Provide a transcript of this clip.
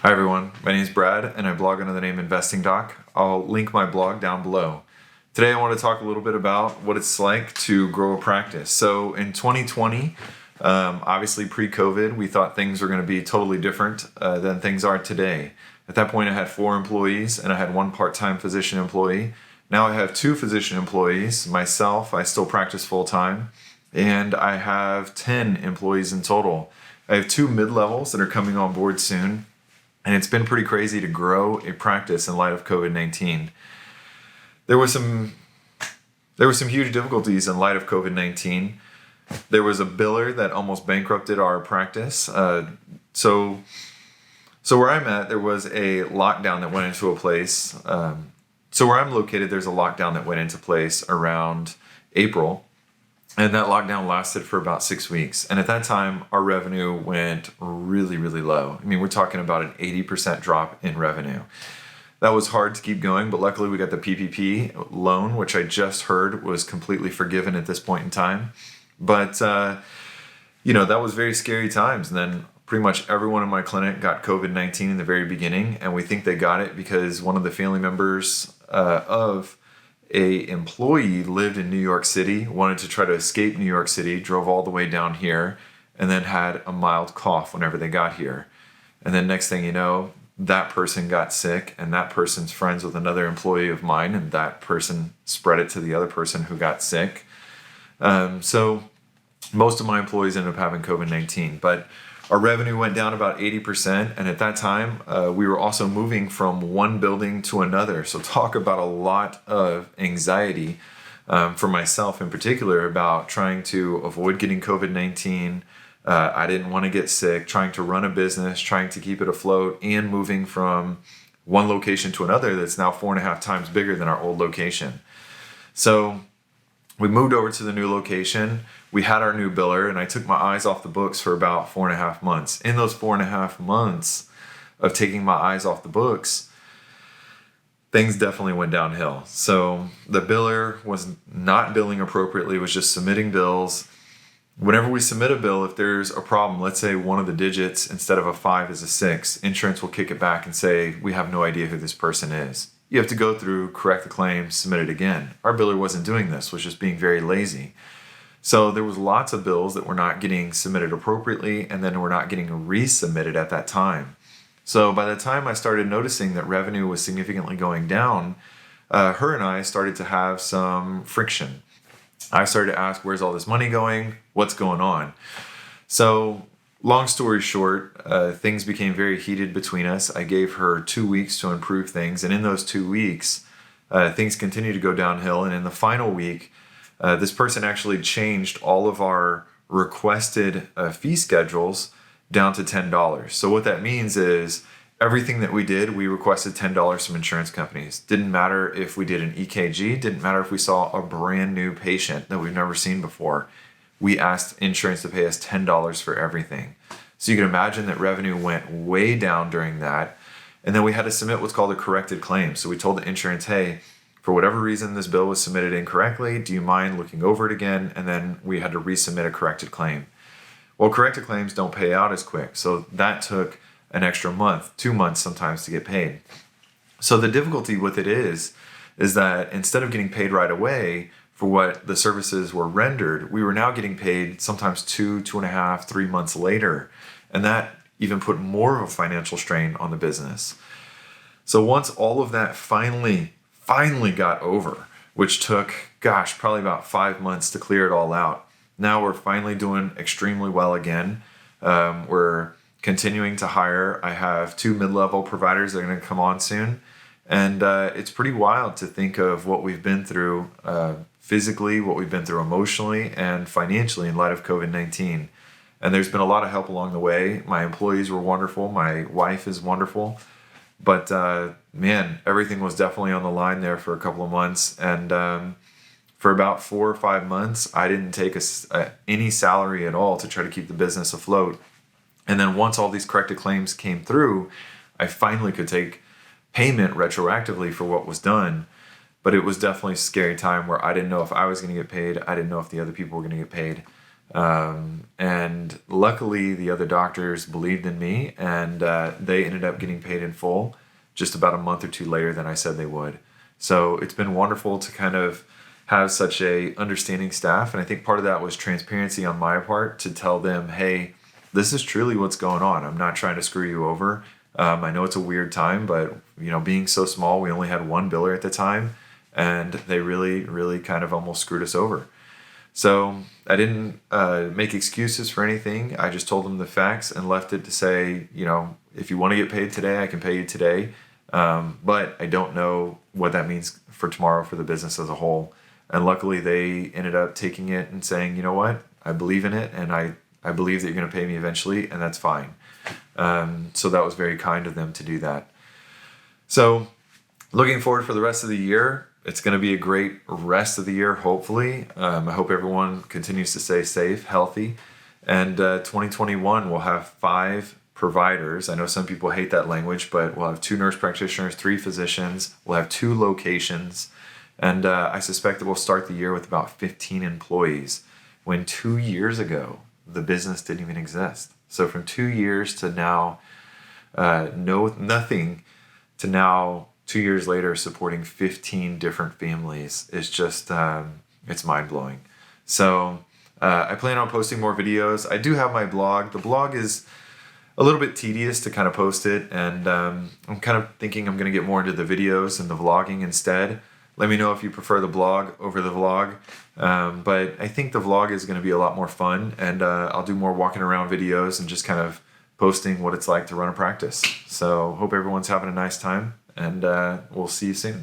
Hi everyone, my name is Brad and I blog under the name Investing Doc. I'll link my blog down below. Today I want to talk a little bit about what it's like to grow a practice. So in 2020, obviously pre-COVID, we thought things were going to be totally different than things are today. At that point I had 4 employees and I had 1 part-time physician employee. Now I have 2 physician employees. Myself, I still practice full-time, and I have 10 employees in total. I have 2 mid-levels that are coming on board soon. And it's been pretty crazy to grow a practice in light of COVID-19. There were some huge difficulties in light of COVID-19. There was a biller that almost bankrupted our practice. So where I'm at, there was a lockdown that went into a place. So where I'm located, there's a lockdown that went into place around April. And that lockdown lasted for about 6 weeks. And at that time, our revenue went really, really low. I mean, we're talking about an 80% drop in revenue. That was hard to keep going, but luckily we got the PPP loan, which I just heard was completely forgiven at this point in time. But, that was very scary times. And then pretty much everyone in my clinic got COVID-19 in the very beginning. And we think they got it because one of the family members of a employee lived in New York City, wanted to try to escape New York City, drove all the way down here, and then had a mild cough whenever they got here. And then next thing you know, that person got sick, and that person's friends with another employee of mine, and that person spread it to the other person who got sick. So most of my employees ended up having COVID-19, but our revenue went down about 80%, and at that time, we were also moving from one building to another. So talk about a lot of anxiety for myself in particular about trying to avoid getting COVID-19. I didn't want to get sick, trying to run a business, trying to keep it afloat, and moving from one location to another that's now 4.5 times bigger than our old location. So we moved over to the new location. We had our new biller, and I took my eyes off the books for about 4.5 months. In those 4.5 months of taking my eyes off the books, things definitely went downhill. So the biller was not billing appropriately, was just submitting bills. Whenever we submit a bill, if there's a problem, let's say one of the digits instead of a 5 is a 6, insurance will kick it back and say, we have no idea who this person is. You have to go through, correct the claim, submit it again. Our biller wasn't doing this, was just being very lazy. So there was lots of bills that were not getting submitted appropriately and then were not getting resubmitted at that time. So by the time I started noticing that revenue was significantly going down, her and I started to have some friction. I started to ask, where's all this money going? What's going on? So long story short, things became very heated between us. I gave her 2 weeks to improve things. And in those 2 weeks, things continued to go downhill. And in the final week, this person actually changed all of our requested fee schedules down to $10. So what that means is everything that we did, we requested $10 from insurance companies. Didn't matter if we did an EKG, didn't matter if we saw a brand new patient that we've never seen before. We asked insurance to pay us $10 for everything. So you can imagine that revenue went way down during that. And then we had to submit what's called a corrected claim. So we told the insurance, hey, for whatever reason, this bill was submitted incorrectly. Do you mind looking over it again? And then we had to resubmit a corrected claim. Well, corrected claims don't pay out as quick. So that took an extra month, 2 months sometimes to get paid. So the difficulty with it is that instead of getting paid right away for what the services were rendered, we were now getting paid sometimes 2.5, 3 months later. And that even put more of a financial strain on the business. So once all of that finally got over, which took, probably about 5 months to clear it all out. Now we're finally doing extremely well again. We're continuing to hire. I have 2 mid-level providers that are going to come on soon. And it's pretty wild to think of what we've been through physically, what we've been through emotionally and financially in light of COVID-19. And there's been a lot of help along the way. My employees were wonderful. My wife is wonderful. But everything was definitely on the line there for a couple of months. And for about 4 or 5 months, I didn't take any salary at all to try to keep the business afloat. And then once all these corrected claims came through, I finally could take payment retroactively for what was done. But it was definitely a scary time where I didn't know if I was going to get paid. I didn't know if the other people were going to get paid. And luckily, the other doctors believed in me, and they ended up getting paid in full just about a month or two later than I said they would. So it's been wonderful to kind of have such a understanding staff, and I think part of that was transparency on my part to tell them, hey, this is truly what's going on. I'm not trying to screw you over. I know it's a weird time, but being so small, we only had one biller at the time, and they really, really kind of almost screwed us over. So I didn't make excuses for anything. I just told them the facts and left it to say, if you want to get paid today, I can pay you today. But I don't know what that means for tomorrow for the business as a whole. And luckily, they ended up taking it and saying, you know what, I believe in it, and I believe that you're going to pay me eventually, and that's fine. So that was very kind of them to do that. So looking forward for the rest of the year. It's going to be a great rest of the year, hopefully. I hope everyone continues to stay safe, healthy. And 2021, we'll have 5 providers. I know some people hate that language, but we'll have 2 nurse practitioners, 3 physicians. We'll have 2 locations. And I suspect that we'll start the year with about 15 employees, when 2 years ago, the business didn't even exist. So from 2 years to now, nothing, to now 2 years later supporting 15 different families is just, it's mind-blowing. So I plan on posting more videos. I do have my blog. The blog is a little bit tedious to kind of post it, and I'm kind of thinking I'm going to get more into the videos and the vlogging instead. Let me know if you prefer the blog over the vlog. But I think the vlog is going to be a lot more fun, and I'll do more walking around videos and just kind of posting what it's like to run a practice. So hope everyone's having a nice time, and we'll see you soon.